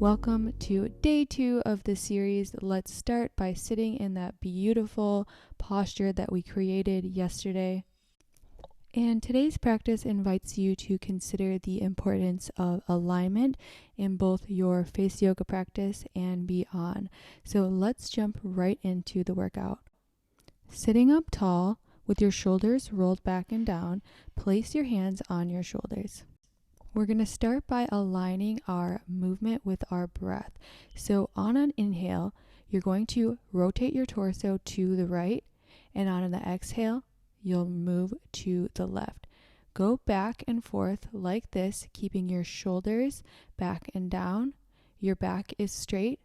Welcome to day 2 of the series. Let's start by sitting in that beautiful posture that we created yesterday. And today's practice invites you to consider the importance of alignment in both your face yoga practice and beyond. So let's jump right into the workout. Sitting up tall with your shoulders rolled back and down, place your hands on your shoulders. We're going to start by aligning our movement with our breath. So on an inhale, you're going to rotate your torso to the right, and on an exhale, you'll move to the left. Go back and forth like this, keeping your shoulders back and down. Your back is straight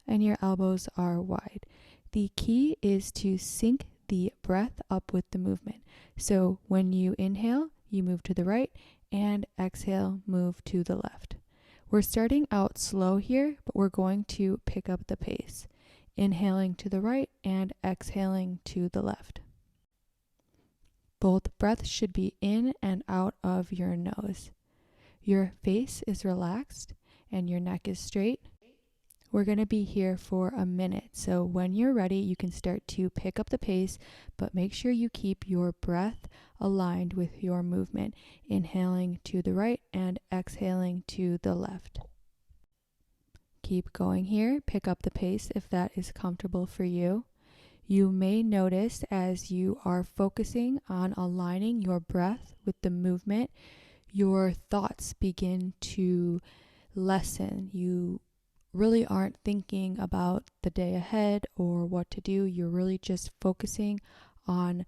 and your elbows are wide. The key is to sync the breath up with the movement. So when you inhale, you move to the right, and exhale, move to the left. We're starting out slow here, but we're going to pick up the pace. Inhaling to the right and exhaling to the left. Both breaths should be in and out of your nose. Your face is relaxed and your neck is straight. We're going to be here for a minute, so when you're ready, you can start to pick up the pace, but make sure you keep your breath aligned with your movement, inhaling to the right and exhaling to the left. Keep going here, pick up the pace if that is comfortable for you. You may notice as you are focusing on aligning your breath with the movement, your thoughts begin to lessen. You really aren't thinking about the day ahead or what to do. You're really just focusing on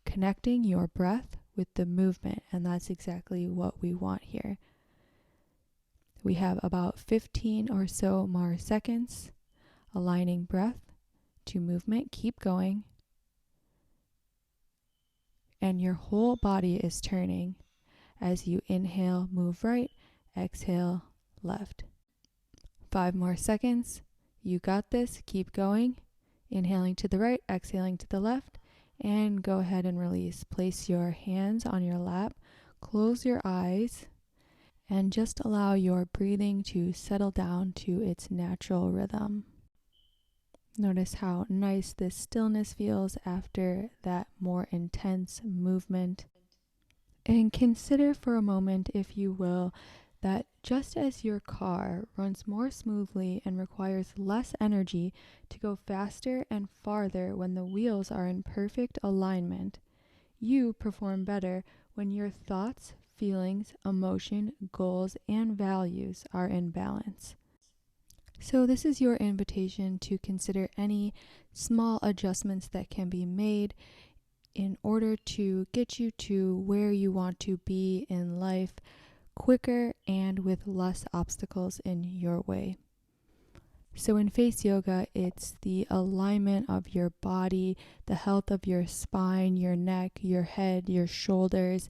connecting your breath with the movement, and that's exactly what we want here. We have about 15 or so more seconds aligning breath to movement. Keep going. And your whole body is turning as you inhale, move right, exhale, left. 5 more seconds. You got this. Keep going. Inhaling to the right, exhaling to the left, and go ahead and release. Place your hands on your lap, close your eyes, and just allow your breathing to settle down to its natural rhythm. Notice how nice this stillness feels after that more intense movement. And consider for a moment, if you will, that just as your car runs more smoothly and requires less energy to go faster and farther when the wheels are in perfect alignment, you perform better when your thoughts, feelings, emotion, goals, and values are in balance. So this is your invitation to consider any small adjustments that can be made in order to get you to where you want to be in life quicker and with less obstacles in your way. So in face yoga, it's the alignment of your body, the health of your spine, your neck, your head, your shoulders,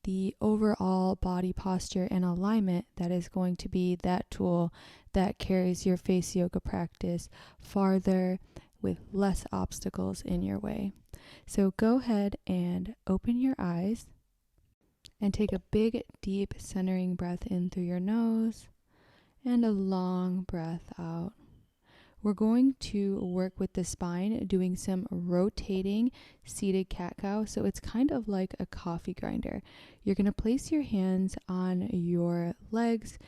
the overall body posture and alignment that is going to be that tool that carries your face yoga practice farther with less obstacles in your way. So go ahead and open your eyes and take a big, deep centering breath in through your nose and a long breath out. We're going to work with the spine, doing some rotating seated cat-cow. So it's kind of like a coffee grinder. You're going to place your hands on your legs,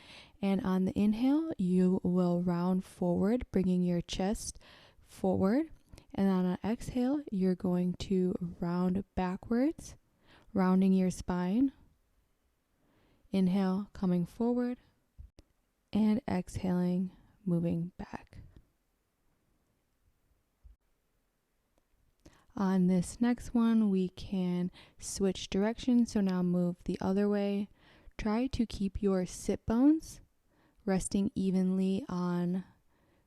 and on the inhale, you will round forward, bringing your chest forward. And on an exhale, you're going to round backwards, rounding your spine. Inhale, coming forward, and exhaling, moving back. On this next one, we can switch directions, so now move the other way. Try to keep your sit bones resting evenly on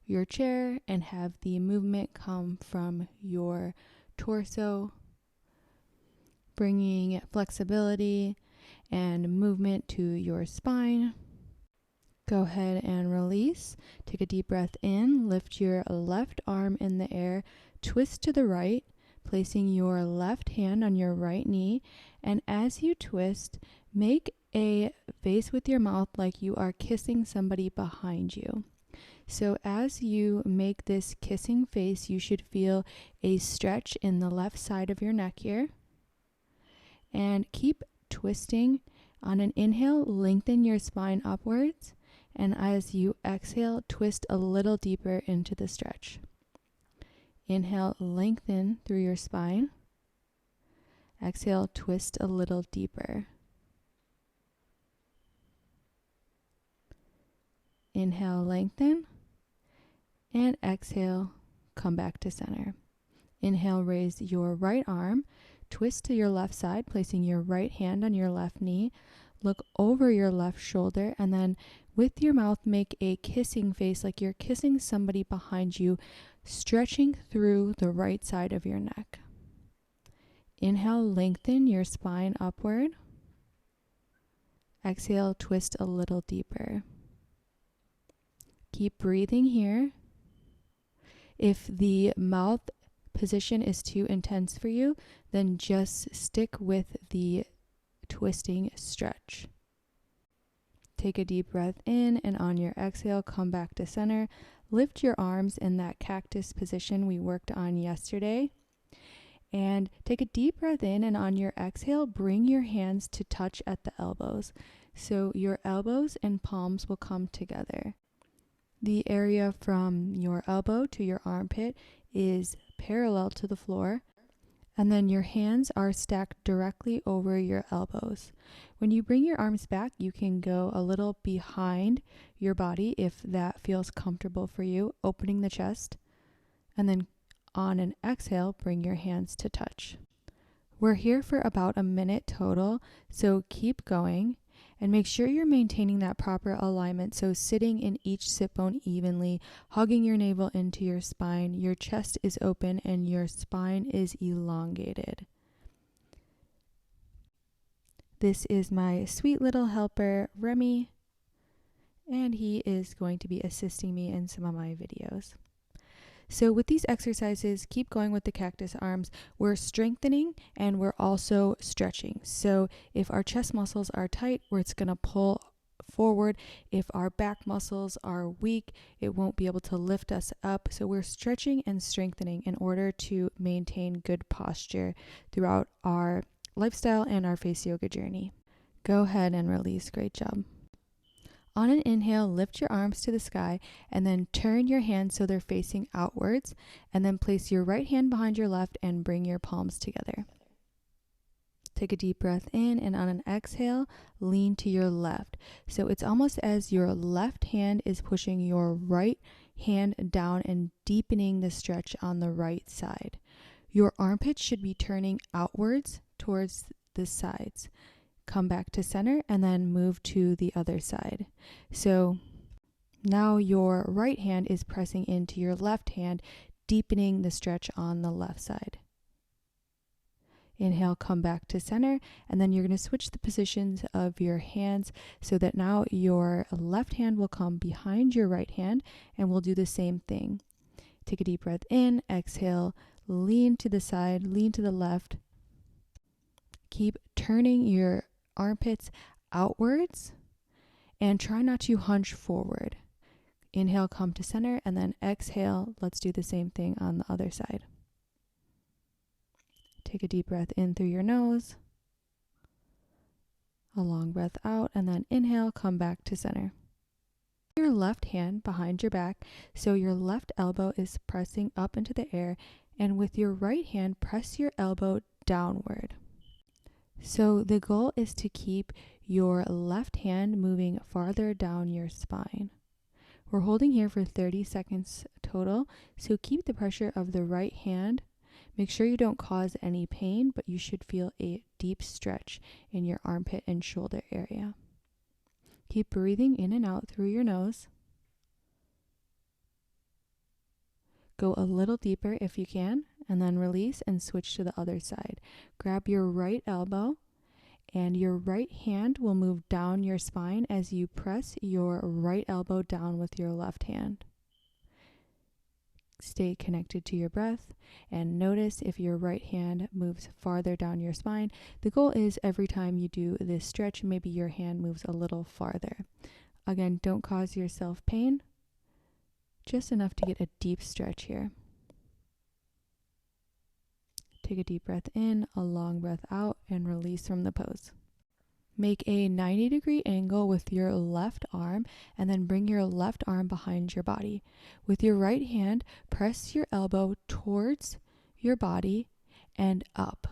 your chair and have the movement come from your torso, bringing flexibility and movement to your spine. Go ahead and release. Take a deep breath in. Lift your left arm in the air. Twist to the right, placing your left hand on your right knee. And as you twist, make a face with your mouth like you are kissing somebody behind you. So as you make this kissing face, you should feel a stretch in the left side of your neck here. And keep twisting. On an inhale, lengthen your spine upwards. And as you exhale, twist a little deeper into the stretch. Inhale, lengthen through your spine. Exhale, twist a little deeper. Inhale, lengthen. And exhale, come back to center. Inhale, raise your right arm. Twist to your left side, placing your right hand on your left knee. Look over your left shoulder, and then with your mouth, make a kissing face like you're kissing somebody behind you, stretching through the right side of your neck. Inhale, lengthen your spine upward. Exhale, twist a little deeper. Keep breathing here. If the mouth position is too intense for you, then just stick with the twisting stretch. Take a deep breath in, and on your exhale, come back to center. Lift your arms in that cactus position we worked on yesterday. And take a deep breath in, and on your exhale, bring your hands to touch at the elbows. So your elbows and palms will come together. The area from your elbow to your armpit is parallel to the floor, and then your hands are stacked directly over your elbows. When you bring your arms back, you can go a little behind your body if that feels comfortable for you, opening the chest, and then on an exhale, bring your hands to touch. We're here for about a minute total, so keep going. And make sure you're maintaining that proper alignment. So sitting in each sit bone evenly, hugging your navel into your spine, your chest is open and your spine is elongated. This is my sweet little helper, Remy, and he is going to be assisting me in some of my videos. So with these exercises, keep going with the cactus arms. We're strengthening and we're also stretching. So if our chest muscles are tight, it's going to pull forward. If our back muscles are weak, it won't be able to lift us up. So we're stretching and strengthening in order to maintain good posture throughout our lifestyle and our face yoga journey. Go ahead and release. Great job. On an inhale, lift your arms to the sky and then turn your hands so they're facing outwards, and then place your right hand behind your left and bring your palms together. Take a deep breath in, and on an exhale, lean to your left. So it's almost as your left hand is pushing your right hand down and deepening the stretch on the right side. Your armpits should be turning outwards towards the sides. Come back to center and then move to the other side. So now your right hand is pressing into your left hand, deepening the stretch on the left side. Inhale, come back to center, and then you're going to switch the positions of your hands so that now your left hand will come behind your right hand, and we'll do the same thing. Take a deep breath in, exhale, lean to the side, lean to the left. Keep turning your armpits outwards and try not to hunch forward. Inhale, come to center, and then exhale. Let's do the same thing on the other side. Take a deep breath in through your nose, a long breath out, and then inhale, come back to center. Your left hand behind your back, so your left elbow is pressing up into the air, and with your right hand, press your elbow downward. So the goal is to keep your left hand moving farther down your spine. We're holding here for 30 seconds total, so keep the pressure of the right hand. Make sure you don't cause any pain, but you should feel a deep stretch in your armpit and shoulder area. Keep breathing in and out through your nose. Go a little deeper if you can, and then release and switch to the other side. Grab your right elbow, and your right hand will move down your spine as you press your right elbow down with your left hand. Stay connected to your breath and notice if your right hand moves farther down your spine. The goal is every time you do this stretch, maybe your hand moves a little farther. Again, don't cause yourself pain, just enough to get a deep stretch here. Take a deep breath in, a long breath out, and release from the pose. Make a 90-degree angle with your left arm and then bring your left arm behind your body. With your right hand, press your elbow towards your body and up.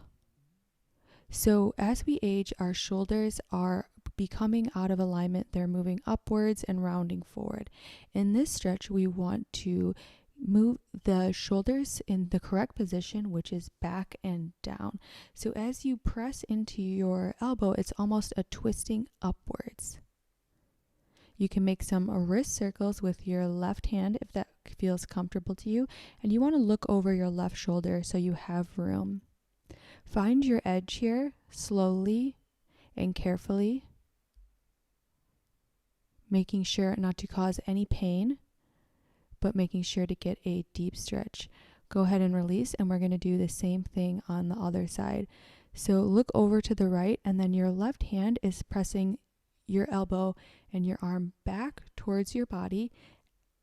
So as we age, our shoulders are becoming out of alignment. They're moving upwards and rounding forward. In this stretch, we want to move the shoulders in the correct position, which is back and down. So as you press into your elbow, it's almost a twisting upwards. You can make some wrist circles with your left hand if that feels comfortable to you, and you want to look over your left shoulder so you have room. Find your edge here slowly and carefully, making sure not to cause any pain, but making sure to get a deep stretch. Go ahead and release, and we're going to do the same thing on the other side. So look over to the right, and then your left hand is pressing your elbow and your arm back towards your body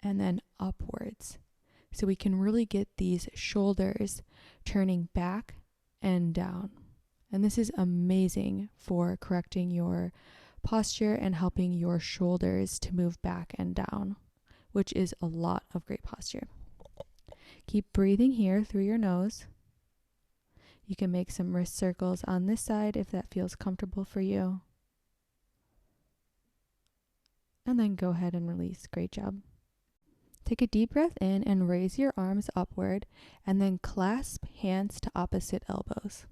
and then upwards. So we can really get these shoulders turning back and down. And this is amazing for correcting your posture and helping your shoulders to move back and down, which is a lot of great posture. Keep breathing here through your nose. You can make some wrist circles on this side if that feels comfortable for you. And then go ahead and release. Great job. Take a deep breath in and raise your arms upward and then clasp hands to opposite elbows.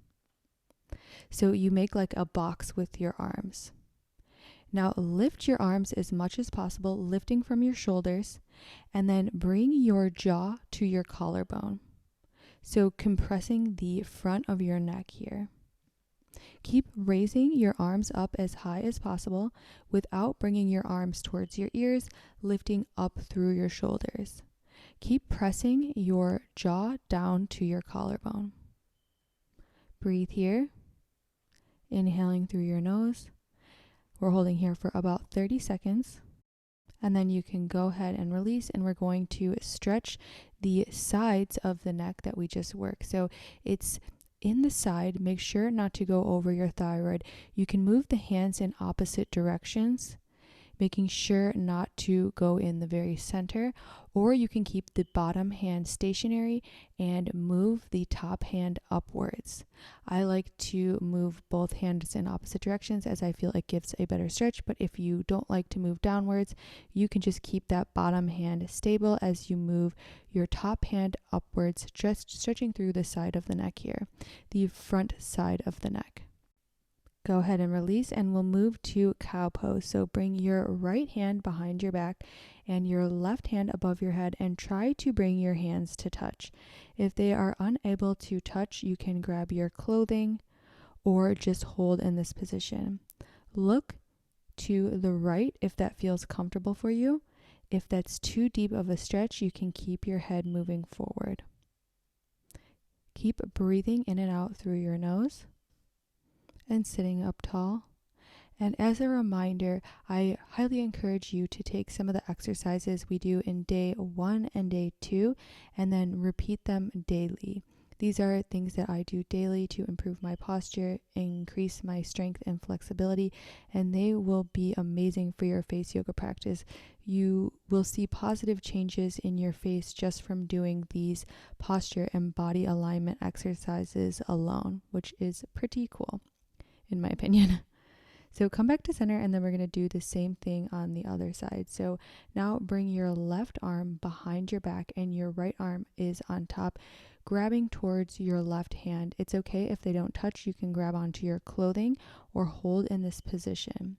So you make like a box with your arms. Now lift your arms as much as possible, lifting from your shoulders, and then bring your jaw to your collarbone. So compressing the front of your neck here. Keep raising your arms up as high as possible without bringing your arms towards your ears, lifting up through your shoulders. Keep pressing your jaw down to your collarbone. Breathe here, inhaling through your nose. We're holding here for about 30 seconds. And then you can go ahead and release, and we're going to stretch the sides of the neck that we just worked. So it's in the side. Make sure not to go over your thyroid. You can move the hands in opposite directions, making sure not to go in the very center, or you can keep the bottom hand stationary and move the top hand upwards. I like to move both hands in opposite directions as I feel it gives a better stretch, but if you don't like to move downwards, you can just keep that bottom hand stable as you move your top hand upwards, just stretching through the side of the neck here, the front side of the neck. Go ahead and release, and we'll move to cow pose. So bring your right hand behind your back and your left hand above your head and try to bring your hands to touch. If they are unable to touch, you can grab your clothing or just hold in this position. Look to the right if that feels comfortable for you. If that's too deep of a stretch, you can keep your head moving forward. Keep breathing in and out through your nose and sitting up tall. And as a reminder, I highly encourage you to take some of the exercises we do in day 1 and day 2 and then repeat them daily. These are things that I do daily to improve my posture, increase my strength and flexibility, and they will be amazing for your face yoga practice. You will see positive changes in your face just from doing these posture and body alignment exercises alone, which is pretty cool, in my opinion. So come back to center, and then we're going to do the same thing on the other side. So now bring your left arm behind your back and your right arm is on top, grabbing towards your left hand. It's okay if they don't touch. You can grab onto your clothing or hold in this position.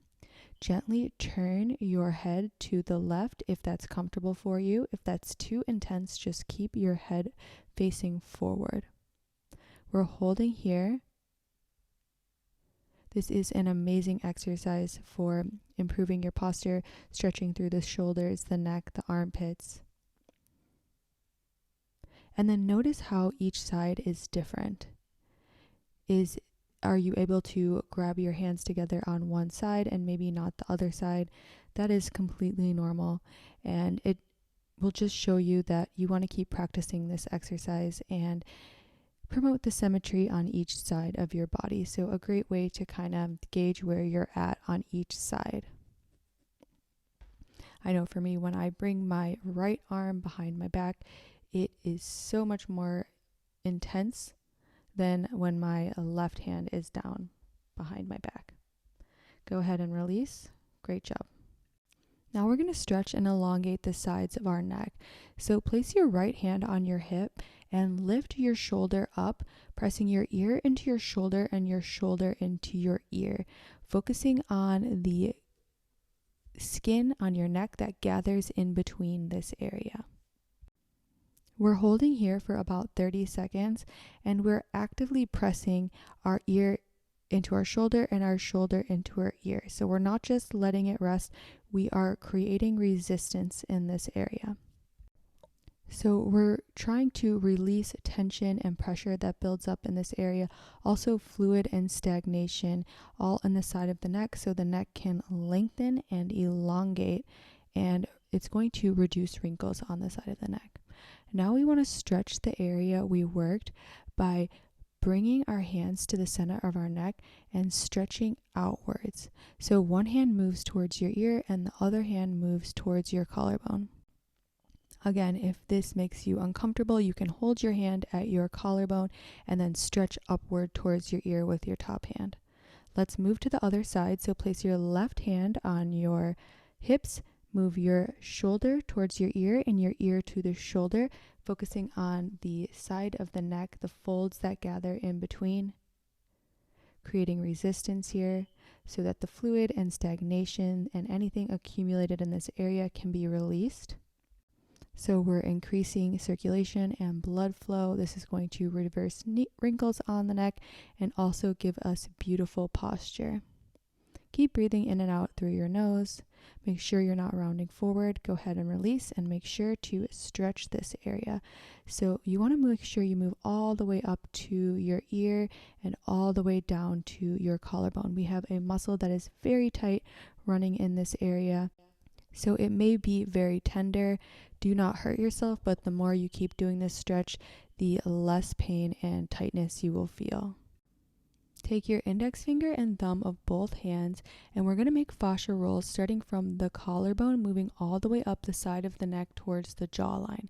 Gently turn your head to the left if that's comfortable for you. If that's too intense, just keep your head facing forward. We're holding here. This is an amazing exercise for improving your posture, stretching through the shoulders, the neck, the armpits. And then notice how each side is different. Are you able to grab your hands together on one side and maybe not the other side? That is completely normal, and it will just show you that you want to keep practicing this exercise and promote the symmetry on each side of your body. So a great way to kind of gauge where you're at on each side. I know for me, when I bring my right arm behind my back, it is so much more intense than when my left hand is down behind my back. Go ahead and release. Great job. Now we're going to stretch and elongate the sides of our neck. So place your right hand on your hip and lift your shoulder up, pressing your ear into your shoulder and your shoulder into your ear, focusing on the skin on your neck that gathers in between this area. We're holding here for about 30 seconds, and we're actively pressing our ear into our shoulder and our shoulder into our ear. So we're not just letting it rest, we are creating resistance in this area. So we're trying to release tension and pressure that builds up in this area, also fluid and stagnation all on the side of the neck, so the neck can lengthen and elongate, and it's going to reduce wrinkles on the side of the neck. Now we want to stretch the area we worked by bringing our hands to the center of our neck and stretching outwards. So one hand moves towards your ear and the other hand moves towards your collarbone. Again, if this makes you uncomfortable, you can hold your hand at your collarbone and then stretch upward towards your ear with your top hand. Let's move to the other side. So place your left hand on your hips, move your shoulder towards your ear and your ear to the shoulder, focusing on the side of the neck, the folds that gather in between, creating resistance here so that the fluid and stagnation and anything accumulated in this area can be released. So we're increasing circulation and blood flow. This is going to reverse wrinkles on the neck and also give us beautiful posture. Keep breathing in and out through your nose. Make sure you're not rounding forward. Go ahead and release and make sure to stretch this area. So you want to make sure you move all the way up to your ear and all the way down to your collarbone. We have a muscle that is very tight running in this area, so it may be very tender. Do not hurt yourself, but the more you keep doing this stretch, the less pain and tightness you will feel. Take your index finger and thumb of both hands, and we're going to make fascia rolls starting from the collarbone, moving all the way up the side of the neck towards the jawline.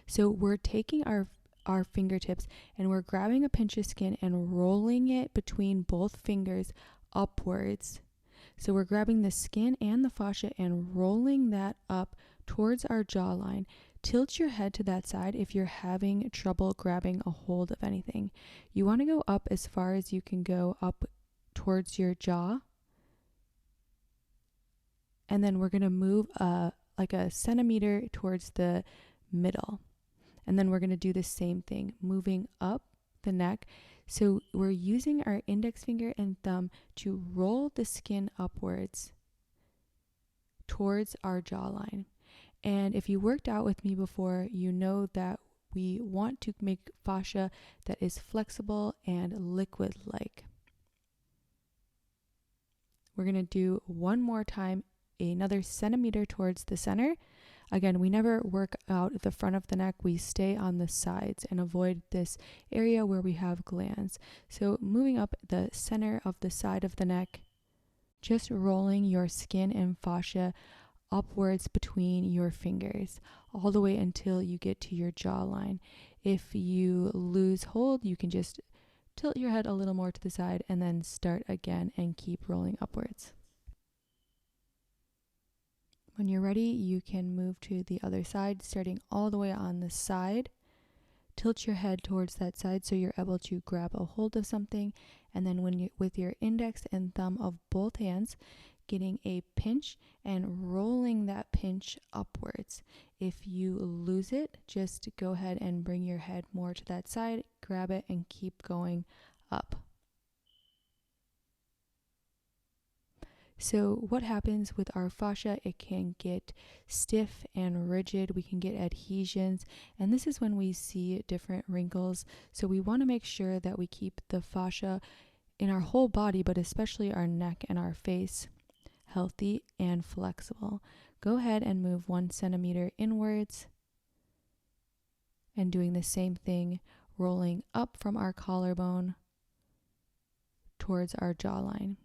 So we're taking our fingertips and we're grabbing a pinch of skin and rolling it between both fingers upwards. So we're grabbing the skin and the fascia and rolling that up towards our jawline. Tilt your head to that side if you're having trouble grabbing a hold of anything. You want to go up as far as you can go up towards your jaw. And then we're going to move like a centimeter towards the middle. And then we're going to do the same thing, moving up the neck. So we're using our index finger and thumb to roll the skin upwards towards our jawline. And if you worked out with me before, you know that we want to make fascia that is flexible and liquid-like. We're going to do one more time, another centimeter towards the center. Again, we never work out the front of the neck. We stay on the sides and avoid this area where we have glands. So moving up the center of the side of the neck, just rolling your skin and fascia upwards between your fingers all the way until you get to your jawline. If you lose hold, you can just tilt your head a little more to the side and then start again and keep rolling upwards. When you're ready, you can move to the other side, starting all the way on the side. Tilt your head towards that side so you're able to grab a hold of something, and then with your index and thumb of both hands, getting a pinch and rolling that pinch upwards. If you lose it, just go ahead and bring your head more to that side, grab it, and keep going up. So what happens with our fascia, it can get stiff and rigid. We can get adhesions, and this is when we see different wrinkles. So we want to make sure that we keep the fascia in our whole body, but especially our neck and our face, healthy and flexible. Go ahead and move 1 centimeter inwards and doing the same thing, rolling up from our collarbone towards our jawline.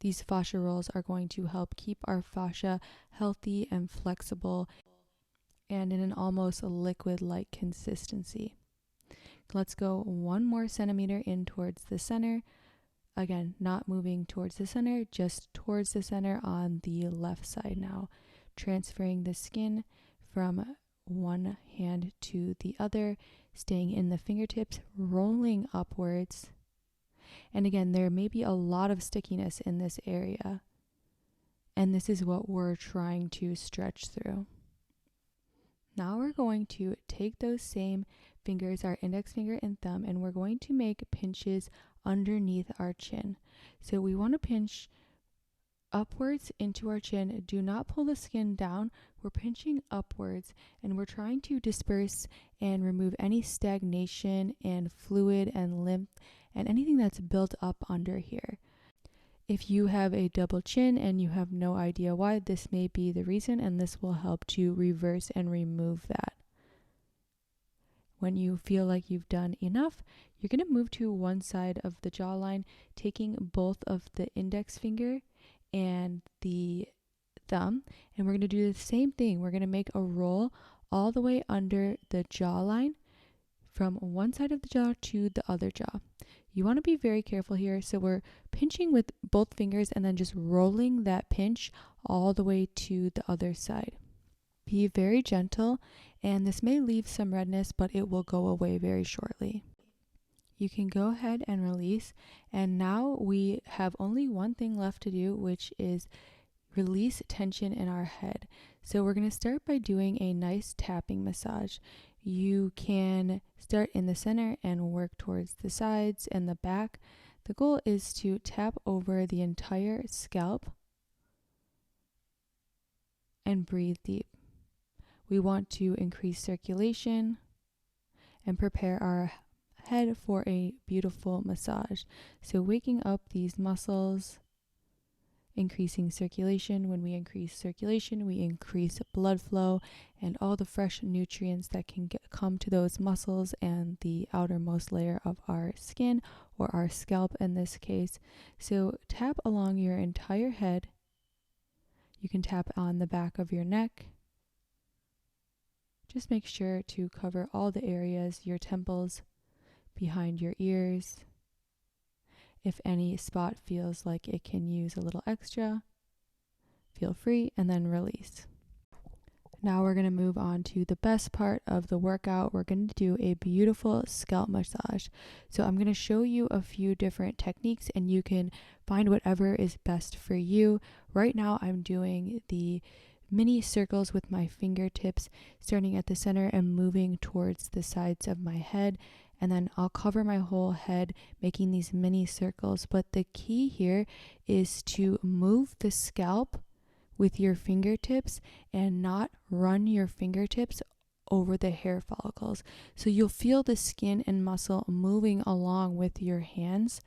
These fascia rolls are going to help keep our fascia healthy and flexible and in an almost liquid-like consistency. Let's go 1 more centimeter in towards the center. Again, not moving towards the center, just towards the center on the left side now. Transferring the skin from one hand to the other, staying in the fingertips, rolling upwards. And again, there may be a lot of stickiness in this area, and this is what we're trying to stretch through. Now we're going to take those same fingers, our index finger and thumb, and we're going to make pinches underneath our chin. So we want to pinch upwards into our chin. Do not pull the skin down. We're pinching upwards, and we're trying to disperse and remove any stagnation and fluid and lymph and anything that's built up under here. If you have a double chin and you have no idea why, this may be the reason, and this will help to reverse and remove that. When you feel like you've done enough, you're going to move to one side of the jawline, taking both of the index finger and the thumb, and we're going to do the same thing. We're going to make a roll all the way under the jawline from one side of the jaw to the other jaw. You want to be very careful here. So we're pinching with both fingers and then just rolling that pinch all the way to the other side. Be very gentle, and this may leave some redness, but it will go away very shortly. You can go ahead and release, and now we have only one thing left to do, which is release tension in our head. So we're going to start by doing a nice tapping massage. You can start in the center and work towards the sides and the back. The goal is to tap over the entire scalp and breathe deep. We want to increase circulation and prepare our head for a beautiful massage. So waking up these muscles, increasing circulation. When we increase circulation, we increase blood flow and all the fresh nutrients that can come to those muscles and the outermost layer of our skin, or our scalp in this case. So tap along your entire head. You can tap on the back of your neck. Just make sure to cover all the areas, your temples, behind your ears. If any spot feels like it can use a little extra, feel free, and then release. Now we're going to move on to the best part of the workout. We're going to do a beautiful scalp massage. So I'm going to show you a few different techniques, and you can find whatever is best for you. Right now I'm doing the mini circles with my fingertips, starting at the center and moving towards the sides of my head. And then I'll cover my whole head, making these mini circles. But the key here is to move the scalp with your fingertips and not run your fingertips over the hair follicles. So you'll feel the skin and muscle moving along with your hands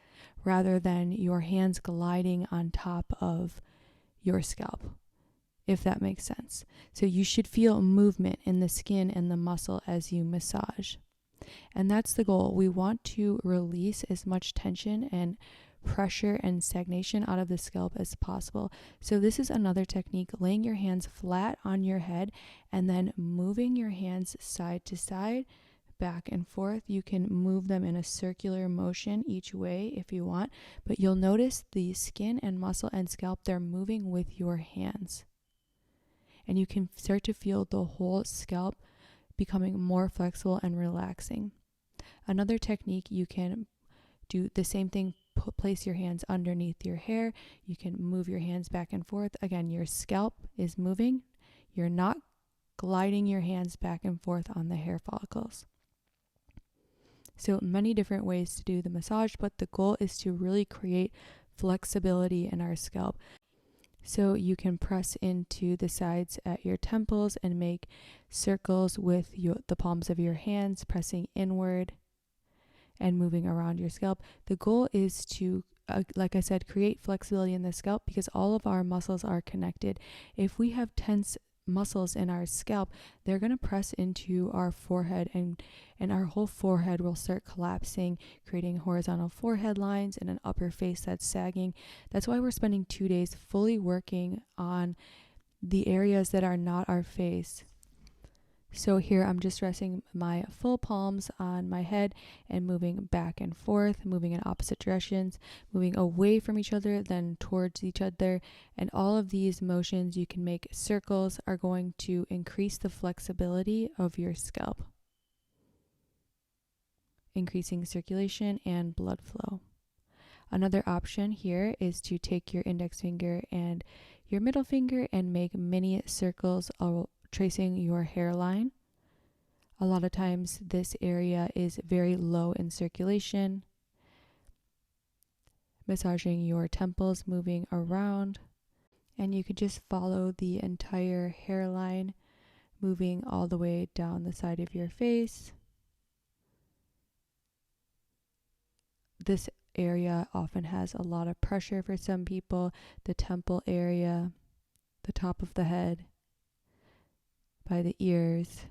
rather than your hands gliding on top of your scalp, if that makes sense. So you should feel movement in the skin and the muscle as you massage. And that's the goal. We want to release as much tension and pressure and stagnation out of the scalp as possible. So this is another technique, laying your hands flat on your head and then moving your hands side to side, back and forth. You can move them in a circular motion each way if you want, but you'll notice the skin and muscle and scalp, they're moving with your hands. And you can start to feel the whole scalp becoming more flexible and relaxing. Another technique, you can do the same thing, place your hands underneath your hair. You can move your hands back and forth. Again, your scalp is moving. You're not gliding your hands back and forth on the hair follicles. So many different ways to do the massage, but the goal is to really create flexibility in our scalp. So you can press into the sides at your temples and make circles with the palms of your hands, pressing inward and moving around your scalp. The goal is to, like I said, create flexibility in the scalp because all of our muscles are connected. If we have tense muscles in our scalp, they're going to press into our forehead, and our whole forehead will start collapsing, creating horizontal forehead lines and an upper face that's sagging. That's why we're spending 2 days fully working on the areas that are not our face. So here I'm just resting my full palms on my head and moving back and forth, moving in opposite directions, moving away from each other, then towards each other. And all of these motions, you can make circles, are going to increase the flexibility of your scalp, increasing circulation and blood flow. Another option here is to take your index finger and your middle finger and make mini circles tracing your hairline. A lot of times this area is very low in circulation. Massaging your temples, moving around. And you could just follow the entire hairline, moving all the way down the side of your face. This area often has a lot of pressure for some people. The temple area, the top of the head, by the ears.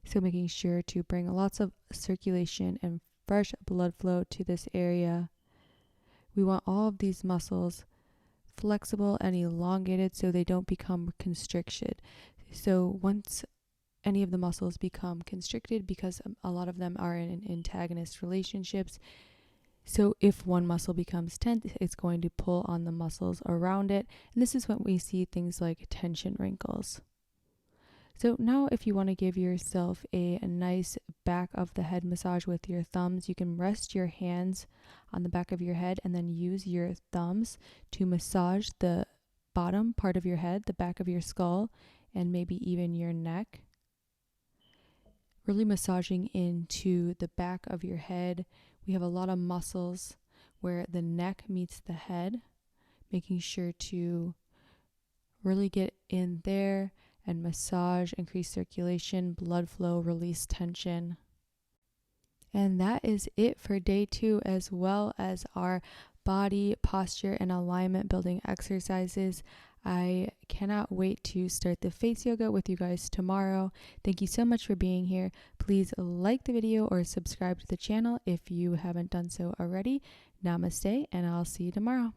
So making sure to bring lots of circulation and fresh blood flow to this area. We want all of these muscles flexible and elongated so they don't become constricted. So once any of the muscles become constricted, because a lot of them are in antagonist relationships, so if one muscle becomes tense, it's going to pull on the muscles around it. And this is when we see things like tension wrinkles. So now if you want to give yourself a nice back of the head massage with your thumbs, you can rest your hands on the back of your head and then use your thumbs to massage the bottom part of your head, the back of your skull, and maybe even your neck. Really massaging into the back of your head. We have a lot of muscles where the neck meets the head, making sure to really get in there and massage, increase circulation, blood flow, release tension. And that is it for day 2, as well as our body posture and alignment building exercises. I cannot wait to start the face yoga with you guys tomorrow. Thank you so much for being here. Please like the video or subscribe to the channel if you haven't done so already. Namaste, and I'll see you tomorrow.